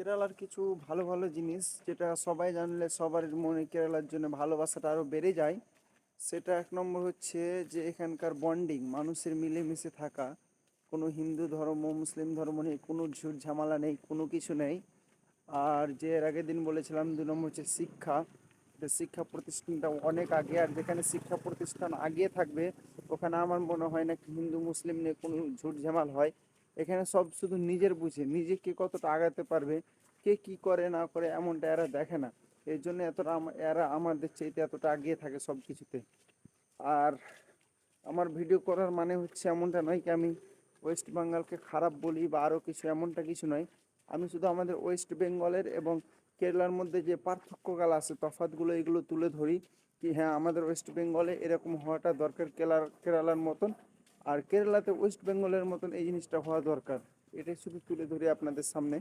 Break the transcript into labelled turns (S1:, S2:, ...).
S1: কেরালার কিছু ভালো ভালো জিনিস যেটা সবাই জানলে সবার মনে কেরালার জন্য ভালোবাসাটা আরও বেড়ে যায়। সেটা এক নম্বর হচ্ছে যে এখানকার বন্ডিং, মানুষের মিলেমিশে থাকা। কোনো হিন্দু ধর্ম মুসলিম ধর্ম নেই, কোনো ঝুট ঝামেলা নেই, কোনো কিছু নেই। আর যে এর আগের দিন বলেছিলাম 2 নম্বর হচ্ছে শিক্ষা। যে শিক্ষা প্রতিষ্ঠানটা অনেক আগে, আর যেখানে শিক্ষা প্রতিষ্ঠান আগে থাকবে ওখানে আমার মনে হয় না কি হিন্দু মুসলিম নিয়ে কোনো ঝুট ঝামেল হয়। এখানে সব শুধু নিজের বুঝে, নিজে কে কতটা আগাতে পারবে, কে কি করে না করে এমনটা এরা দেখে না। এই জন্য এতটা এরা আমাদের চাইতে এতটা এগিয়ে থাকে সব কিছুতে। আর আমার ভিডিও করার মানে হচ্ছে এমনটা নয় কি আমি ওয়েস্ট বেঙ্গলকে খারাপ বলি বা আরও কিছু, এমনটা কিছু নয়। আমি শুধু আমাদের ওয়েস্ট বেঙ্গলের এবং কেরালার মধ্যে যে পার্থক্যগুলো আছে, তফাৎগুলো, এগুলো তুলে ধরি। কি হ্যাঁ, আমাদের ওয়েস্ট বেঙ্গলে এরকম হওয়াটা দরকার কেরালার মতন, আর কেরালাতে ওয়েস্ট বেঙ্গলের মতন এই জিনিসটা হওয়া দরকার। এটাই শুধু তুলে ধরি আপনাদের সামনে।